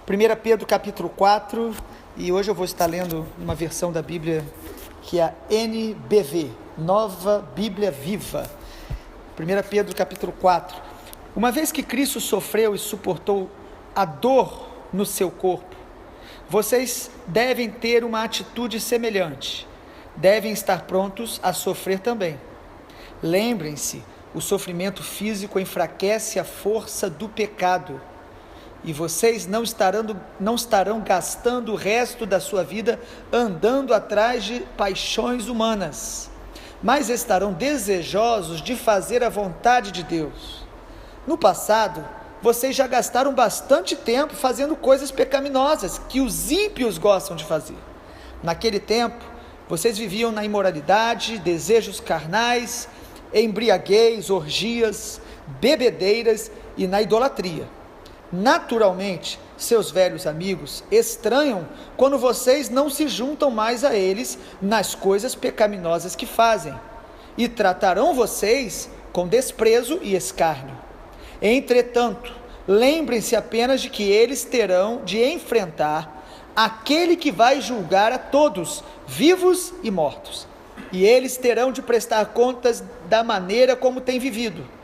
1 Pedro capítulo 4, e hoje eu vou estar lendo uma versão da Bíblia que é a NBV, Nova Bíblia Viva. 1 Pedro capítulo 4. Uma vez que Cristo sofreu e suportou a dor no seu corpo, vocês devem ter uma atitude semelhante. Devem estar prontos a sofrer também. Lembrem-se, o sofrimento físico enfraquece a força do pecado. E vocês não estarão gastando o resto da sua vida andando atrás de paixões humanas, mas estarão desejosos de fazer a vontade de Deus. No passado, vocês já gastaram bastante tempo fazendo coisas pecaminosas que os ímpios gostam de fazer. Naquele tempo, vocês viviam na imoralidade, desejos carnais, embriaguez, orgias, bebedeiras e na idolatria. Naturalmente, seus velhos amigos estranham quando vocês não se juntam mais a eles nas coisas pecaminosas que fazem, e tratarão vocês com desprezo e escárnio. Entretanto, lembrem-se apenas de que eles terão de enfrentar aquele que vai julgar a todos, vivos e mortos, e eles terão de prestar contas da maneira como têm vivido.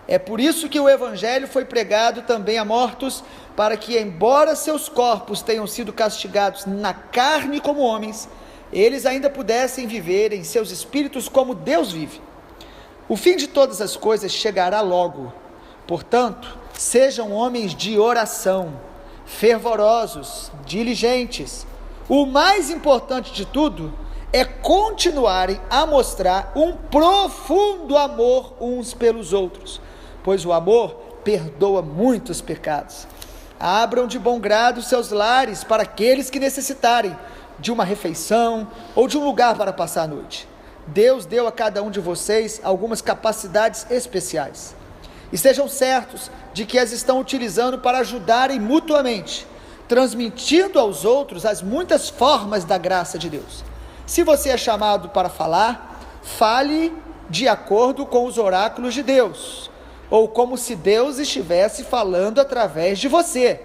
É por isso que o Evangelho foi pregado também a mortos, para que, embora seus corpos tenham sido castigados na carne como homens, eles ainda pudessem viver em seus espíritos como Deus vive. O fim de todas as coisas chegará logo. Portanto, sejam homens de oração, fervorosos, diligentes. O mais importante de tudo é continuarem a mostrar um profundo amor uns pelos outros, pois o amor perdoa muitos pecados. Abram de bom grado seus lares para aqueles que necessitarem de uma refeição ou de um lugar para passar a noite. Deus deu a cada um de vocês algumas capacidades especiais. Estejam certos de que as estão utilizando para ajudarem mutuamente, transmitindo aos outros as muitas formas da graça de Deus. Se você é chamado para falar, fale de acordo com os oráculos de Deus, ou como se Deus estivesse falando através de você.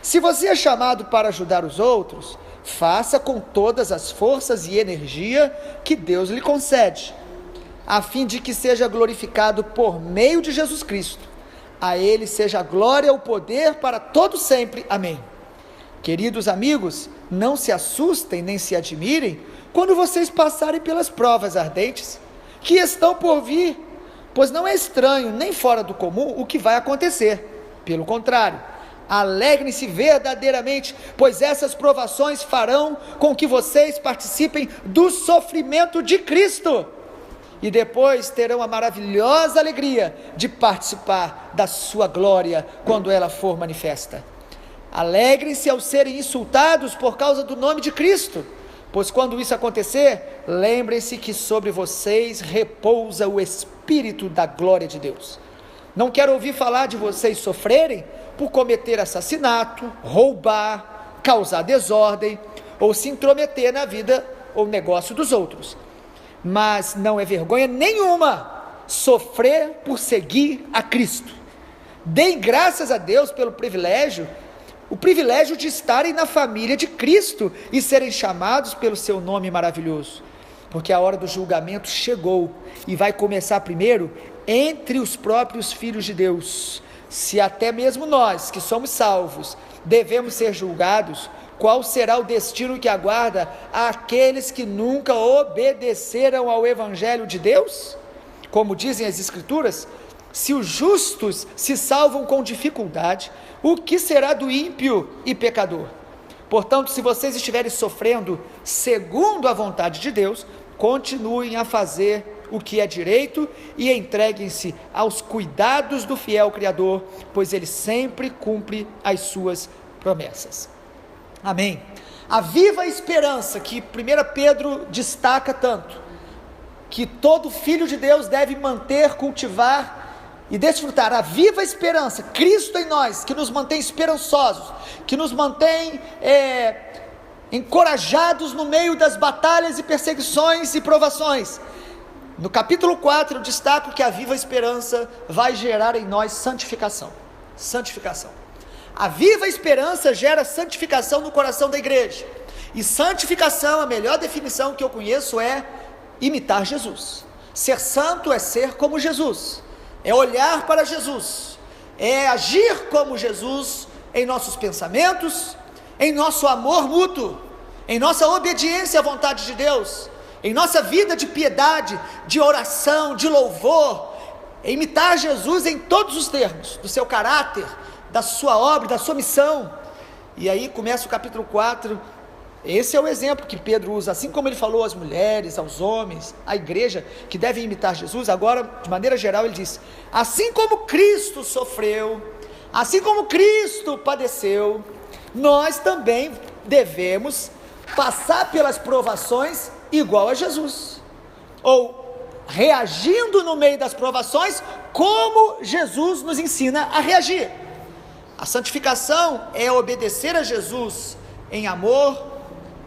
Se você é chamado para ajudar os outros, faça com todas as forças e energia que Deus lhe concede, a fim de que seja glorificado por meio de Jesus Cristo. A Ele seja a glória e o poder para todo sempre. Amém. Queridos amigos, não se assustem nem se admirem quando vocês passarem pelas provas ardentes que estão por vir, pois não é estranho nem fora do comum o que vai acontecer. Pelo contrário, alegrem-se verdadeiramente, pois essas provações farão com que vocês participem do sofrimento de Cristo, e depois terão a maravilhosa alegria de participar da sua glória quando ela for manifesta. Alegrem-se ao serem insultados por causa do nome de Cristo, pois quando isso acontecer, lembrem-se que sobre vocês repousa o Espírito da glória de Deus. Não quero ouvir falar de vocês sofrerem por cometer assassinato, roubar, causar desordem ou se intrometer na vida ou negócio dos outros. Mas não é vergonha nenhuma sofrer por seguir a Cristo. Deem graças a Deus pelo privilégio de estarem na família de Cristo e serem chamados pelo seu nome maravilhoso, porque a hora do julgamento chegou e vai começar primeiro entre os próprios filhos de Deus. Se até mesmo nós, que somos salvos, devemos ser julgados, qual será o destino que aguarda aqueles que nunca obedeceram ao Evangelho de Deus? Como dizem as Escrituras, se os justos se salvam com dificuldade, o que será do ímpio e pecador? Portanto, se vocês estiverem sofrendo segundo a vontade de Deus, continuem a fazer o que é direito e entreguem-se aos cuidados do fiel Criador, pois Ele sempre cumpre as suas promessas. Amém. A viva esperança que 1 Pedro destaca tanto, que todo filho de Deus deve manter, cultivar e desfrutar, a viva esperança, Cristo em nós, que nos mantém esperançosos, que nos mantém encorajados no meio das batalhas e perseguições e provações. No capítulo 4 eu destaco que a viva esperança vai gerar em nós santificação. A viva esperança gera santificação no coração da igreja. E santificação, a melhor definição que eu conheço é imitar Jesus. Ser santo é ser como Jesus, é olhar para Jesus, é agir como Jesus em nossos pensamentos, em nosso amor mútuo, em nossa obediência à vontade de Deus, em nossa vida de piedade, de oração, de louvor, é imitar Jesus em todos os termos, do seu caráter, da sua obra, da sua missão. E aí começa o capítulo 4, esse é o exemplo que Pedro usa, assim como ele falou às mulheres, aos homens, à igreja, que devem imitar Jesus. Agora, de maneira geral, ele diz, assim como Cristo sofreu, assim como Cristo padeceu, nós também devemos passar pelas provações igual a Jesus, ou reagindo no meio das provações, como Jesus nos ensina a reagir. A santificação é obedecer a Jesus em amor,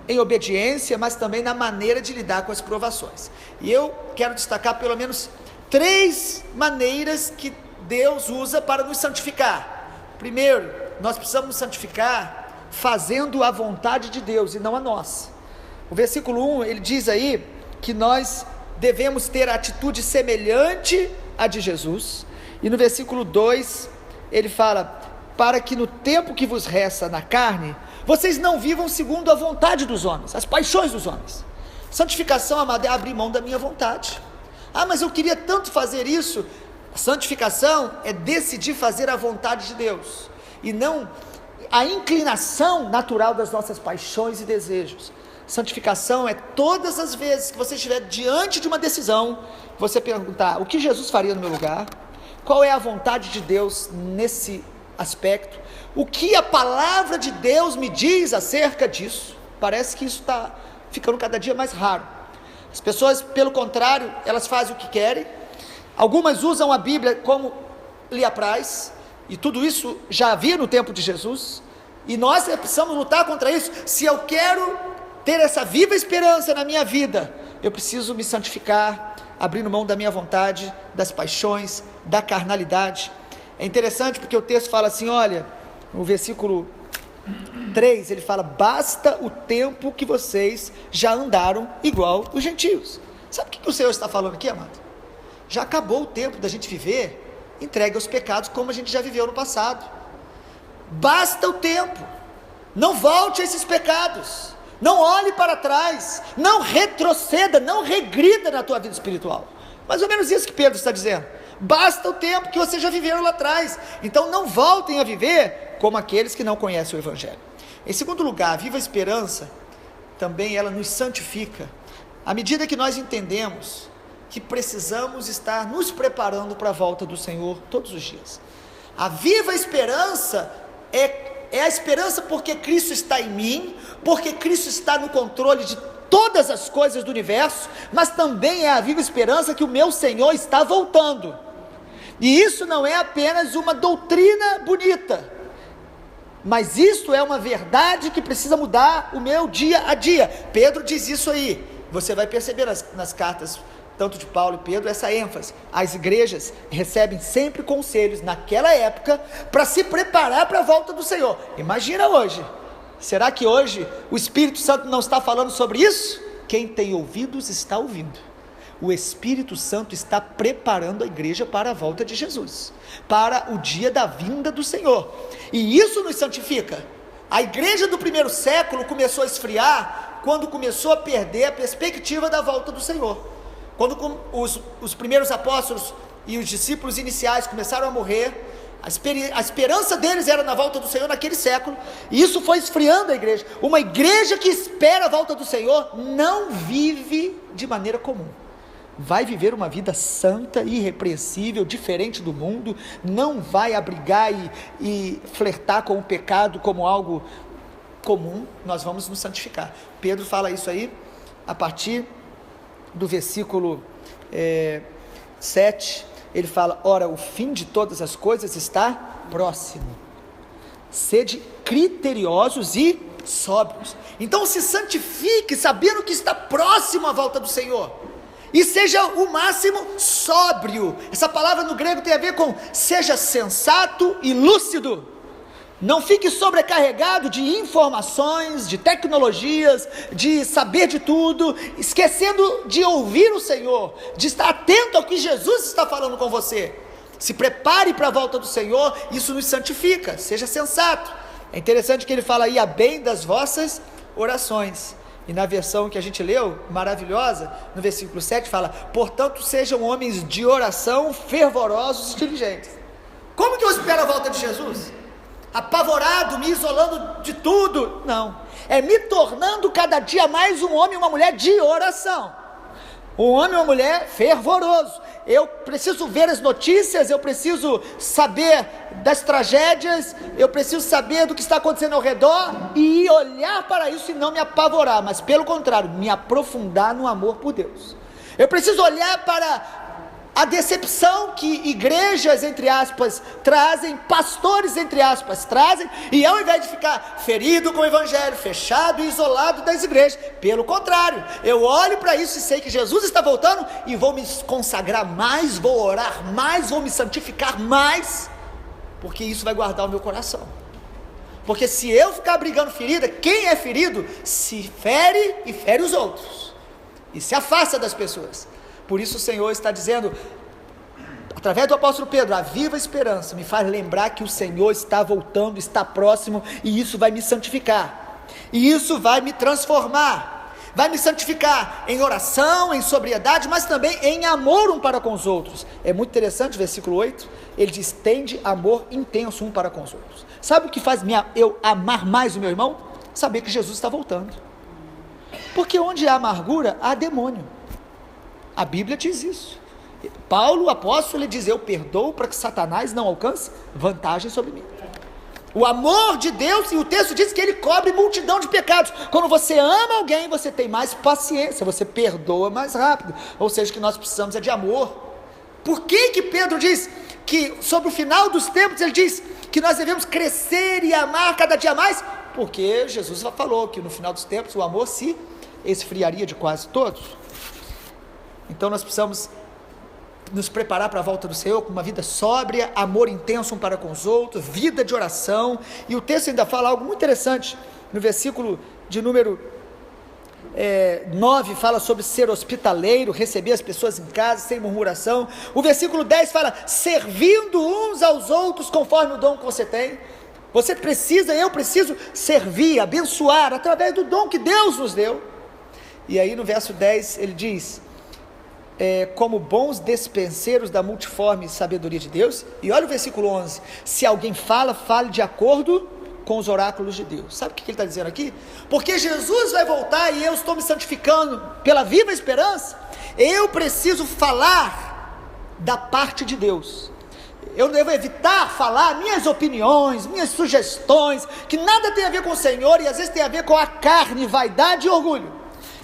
em obediência, mas também na maneira de lidar com as provações. E eu quero destacar pelo menos 3 maneiras que Deus usa para nos santificar. Primeiro, nós precisamos nos santificar fazendo a vontade de Deus e não a nossa. O versículo 1, ele diz aí que nós devemos ter a atitude semelhante à de Jesus, e no versículo 2, ele fala, para que no tempo que vos resta na carne, vocês não vivam segundo a vontade dos homens, as paixões dos homens. Santificação, amado, é abrir mão da minha vontade. Mas eu queria tanto fazer isso. A santificação é decidir fazer a vontade de Deus, e não a inclinação natural das nossas paixões e desejos. Santificação é todas as vezes que você estiver diante de uma decisão, você perguntar, o que Jesus faria no meu lugar? Qual é a vontade de Deus nesse aspecto? O que a palavra de Deus me diz acerca disso? Parece que isso está ficando cada dia mais raro. As pessoas, pelo contrário, elas fazem o que querem. Algumas usam a Bíblia como lhe apraz, e tudo isso já havia no tempo de Jesus, e nós precisamos lutar contra isso. Se eu quero ter essa viva esperança na minha vida, eu preciso me santificar, abrindo mão da minha vontade, das paixões, da carnalidade. É interessante porque o texto fala assim, olha, no versículo 3, ele fala, basta o tempo que vocês já andaram igual os gentios. Sabe o que o Senhor está falando aqui, amado? Já acabou o tempo da gente viver entregue aos pecados como a gente já viveu no passado. Basta o tempo, não volte a esses pecados, não olhe para trás, não retroceda, não regrida na tua vida espiritual. Mais ou menos isso que Pedro está dizendo. Basta o tempo que vocês já viveram lá atrás, então não voltem a viver como aqueles que não conhecem o Evangelho. Em segundo lugar, a viva esperança, também ela nos santifica, à medida que nós entendemos que precisamos estar nos preparando para a volta do Senhor todos os dias. A viva esperança é a esperança porque Cristo está em mim, porque Cristo está no controle de todas as coisas do universo, mas também é a viva esperança que o meu Senhor está voltando. E isso não é apenas uma doutrina bonita, mas isso é uma verdade que precisa mudar o meu dia a dia. Pedro diz isso aí, você vai perceber nas cartas, tanto de Paulo e Pedro, essa ênfase. As igrejas recebem sempre conselhos, naquela época, para se preparar para a volta do Senhor. Imagina hoje, será que hoje o Espírito Santo não está falando sobre isso? Quem tem ouvidos está ouvindo. O Espírito Santo está preparando a igreja para a volta de Jesus, para o dia da vinda do Senhor, e isso nos santifica. A igreja do primeiro século começou a esfriar, quando começou a perder a perspectiva da volta do Senhor, quando os primeiros apóstolos e os discípulos iniciais começaram a morrer, a esperança deles era na volta do Senhor naquele século, e isso foi esfriando a igreja. Uma igreja que espera a volta do Senhor, não vive de maneira comum, vai viver uma vida santa, irrepreensível, diferente do mundo, não vai abrigar e flertar com o pecado como algo comum. Nós vamos nos santificar. Pedro fala isso aí, a partir do versículo 7, ele fala, ora, o fim de todas as coisas está próximo, sede criteriosos e sóbrios. Então se santifique, sabendo que está próximo a volta do Senhor, e seja o máximo sóbrio. Essa palavra no grego tem a ver com seja sensato e lúcido. Não fique sobrecarregado de informações, de tecnologias, de saber de tudo, esquecendo de ouvir o Senhor, de estar atento ao que Jesus está falando com você. Se prepare para a volta do Senhor, isso nos santifica, seja sensato. É interessante que ele fala aí, a bem das vossas orações. E na versão que a gente leu, maravilhosa, no versículo 7 fala, portanto sejam homens de oração, fervorosos e diligentes. Como que eu espero a volta de Jesus? Apavorado, me isolando de tudo? Não, é me tornando cada dia mais um homem e uma mulher de oração, um homem e uma mulher fervoroso. Eu preciso ver as notícias, eu preciso saber das tragédias, eu preciso saber do que está acontecendo ao redor e olhar para isso e não me apavorar, mas pelo contrário, me aprofundar no amor por Deus. Eu preciso olhar para a decepção que igrejas, entre aspas, trazem, pastores, entre aspas, trazem, e ao invés de ficar ferido com o evangelho, fechado e isolado das igrejas, pelo contrário, eu olho para isso e sei que Jesus está voltando e vou me consagrar mais, vou orar mais, vou me santificar mais, porque isso vai guardar o meu coração. Porque se eu ficar brigando ferida, quem é ferido se fere e fere os outros, e se afasta das pessoas. Por isso o Senhor está dizendo, através do apóstolo Pedro, a viva esperança me faz lembrar que o Senhor está voltando, está próximo, e isso vai me santificar, e isso vai me transformar, vai me santificar em oração, em sobriedade, mas também em amor um para com os outros. É muito interessante, versículo 8, ele diz, tende amor intenso um para com os outros. Sabe o que faz eu amar mais o meu irmão? Saber que Jesus está voltando, porque onde há amargura, há demônio. A Bíblia diz isso. Paulo, o apóstolo, ele diz, eu perdoo para que Satanás não alcance vantagem sobre mim. O amor de Deus, e o texto diz que ele cobre multidão de pecados. Quando você ama alguém, você tem mais paciência, você perdoa mais rápido. Ou seja, o que nós precisamos é de amor. Por que Pedro diz que sobre o final dos tempos, ele diz que nós devemos crescer e amar cada dia mais? Porque Jesus falou que no final dos tempos o amor se esfriaria de quase todos. Então nós precisamos nos preparar para a volta do Senhor com uma vida sóbria, amor intenso um para com os outros, vida de oração. E o texto ainda fala algo muito interessante, no versículo de número 9 fala sobre ser hospitaleiro, receber as pessoas em casa sem murmuração. O versículo 10 fala, servindo uns aos outros conforme o dom que você tem. Você precisa, eu preciso servir, abençoar, através do dom que Deus nos deu. E aí no verso 10 ele diz, como bons despenseiros da multiforme sabedoria de Deus. E olha o versículo 11, se alguém fala, fale de acordo com os oráculos de Deus. Sabe o que ele está dizendo aqui? Porque Jesus vai voltar e eu estou me santificando pela viva esperança, eu preciso falar da parte de Deus. Eu devo evitar falar minhas opiniões, minhas sugestões, que nada tem a ver com o Senhor e às vezes tem a ver com a carne, vaidade e orgulho.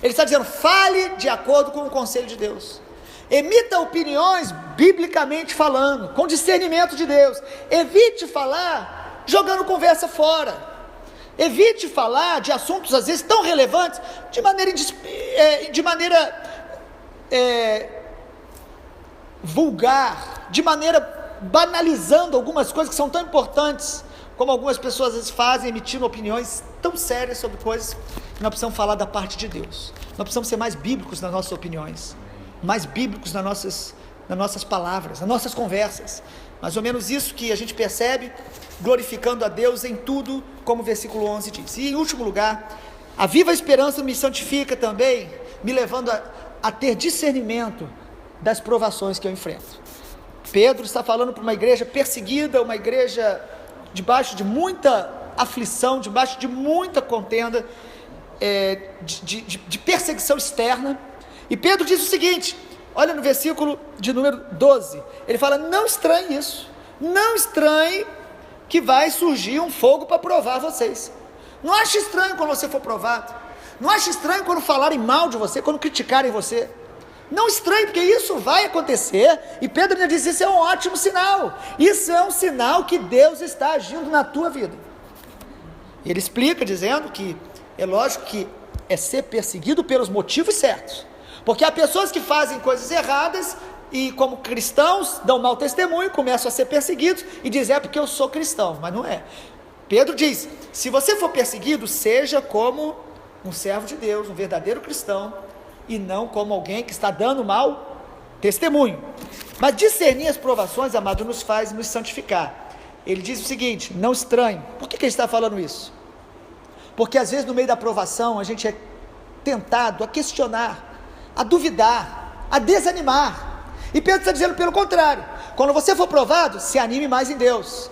Ele está dizendo, fale de acordo com o conselho de Deus, emita opiniões biblicamente falando, com discernimento de Deus. Evite falar jogando conversa fora, evite falar de assuntos às vezes tão relevantes, de maneira vulgar, de maneira banalizando algumas coisas que são tão importantes, como algumas pessoas às vezes fazem, emitindo opiniões tão sérias sobre coisas que nós precisamos falar da parte de Deus. Nós precisamos ser mais bíblicos nas nossas opiniões, mais bíblicos nas nossas palavras, nas nossas conversas. Mais ou menos isso que a gente percebe, glorificando a Deus em tudo, como o versículo 11 diz. E em último lugar, a viva esperança me santifica também, me levando a ter discernimento das provações que eu enfrento. Pedro está falando para uma igreja perseguida, uma igreja debaixo de muita aflição, debaixo de muita contenda, de perseguição externa. E Pedro diz o seguinte, olha no versículo de número 12, ele fala, não estranhe isso, não estranhe que vai surgir um fogo para provar vocês. Não ache estranho quando você for provado, não ache estranho quando falarem mal de você, quando criticarem você. Não estranhe, porque isso vai acontecer, e Pedro ainda diz, isso é um ótimo sinal, isso é um sinal que Deus está agindo na tua vida. Ele explica dizendo que é lógico que é ser perseguido pelos motivos certos, porque há pessoas que fazem coisas erradas e como cristãos dão mau testemunho, começam a ser perseguidos e dizem, porque eu sou cristão, mas não é. Pedro diz: se você for perseguido, seja como um servo de Deus, um verdadeiro cristão, e não como alguém que está dando mau testemunho. Mas discernir as provações, amado, nos faz nos santificar. Ele diz o seguinte: não estranhe. Por que ele está falando isso? Porque às vezes no meio da provação a gente é tentado a questionar, a duvidar, a desanimar. E Pedro está dizendo pelo contrário: quando você for provado, se anime mais em Deus,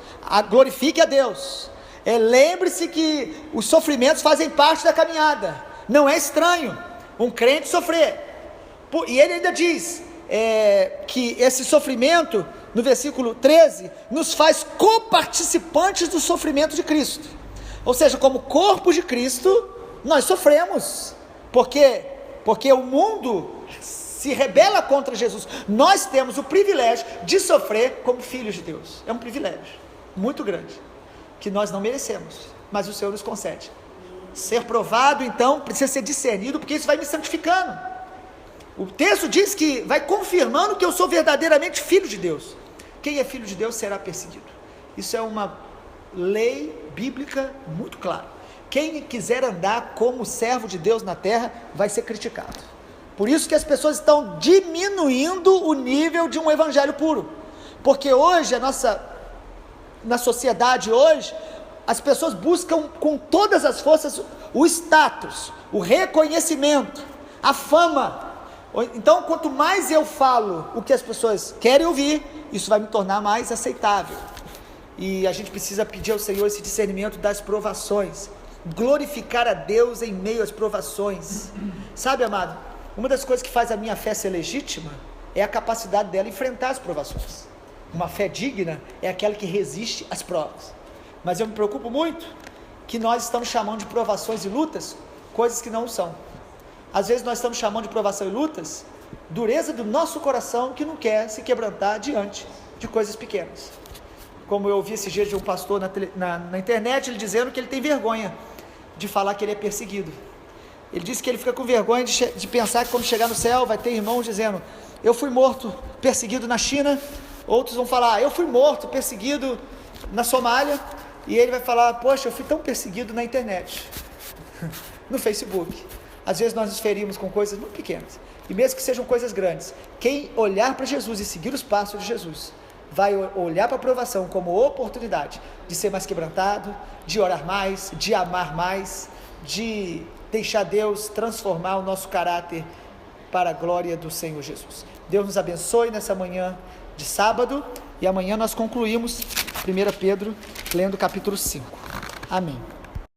glorifique a Deus. Lembre-se que os sofrimentos fazem parte da caminhada. Não é estranho um crente sofrer. E ele ainda diz que esse sofrimento, no versículo 13, nos faz coparticipantes do sofrimento de Cristo. Ou seja, como corpo de Cristo, nós sofremos. Porque o mundo se rebela contra Jesus. Nós temos o privilégio de sofrer como filhos de Deus. É um privilégio muito grande, que nós não merecemos, mas o Senhor nos concede. Ser provado, então, precisa ser discernido, porque isso vai me santificando. O texto diz que vai confirmando que eu sou verdadeiramente filho de Deus. Quem é filho de Deus será perseguido. Isso é uma lei bíblica muito clara. Quem quiser andar como servo de Deus na terra vai ser criticado. Por isso que as pessoas estão diminuindo o nível de um evangelho puro, porque hoje na sociedade hoje, as pessoas buscam com todas as forças o status, o reconhecimento, a fama. Então, quanto mais eu falo o que as pessoas querem ouvir, isso vai me tornar mais aceitável. E a gente precisa pedir ao Senhor esse discernimento das provações, glorificar a Deus em meio às provações. Sabe, amado, uma das coisas que faz a minha fé ser legítima é a capacidade dela enfrentar as provações. Uma fé digna é aquela que resiste às provas. Mas eu me preocupo muito que nós estamos chamando de provações e lutas coisas que não são. Às vezes nós estamos chamando de provação e lutas dureza do nosso coração, que não quer se quebrantar diante de coisas pequenas. Como eu ouvi esses dias de um pastor na internet, ele dizendo que ele tem vergonha de falar que ele é perseguido. Ele disse que ele fica com vergonha de pensar que quando chegar no céu vai ter irmãos dizendo: eu fui morto, perseguido na China. Outros vão falar: eu fui morto, perseguido na Somália. E ele vai falar: poxa, eu fui tão perseguido na internet, no Facebook. Às vezes nós nos ferimos com coisas muito pequenas, e mesmo que sejam coisas grandes, quem olhar para Jesus e seguir os passos de Jesus, vai olhar para a provação como oportunidade de ser mais quebrantado, de orar mais, de amar mais, de deixar Deus transformar o nosso caráter para a glória do Senhor Jesus. Deus nos abençoe nessa manhã de sábado, e amanhã nós concluímos 1 Pedro lendo o capítulo 5. Amém.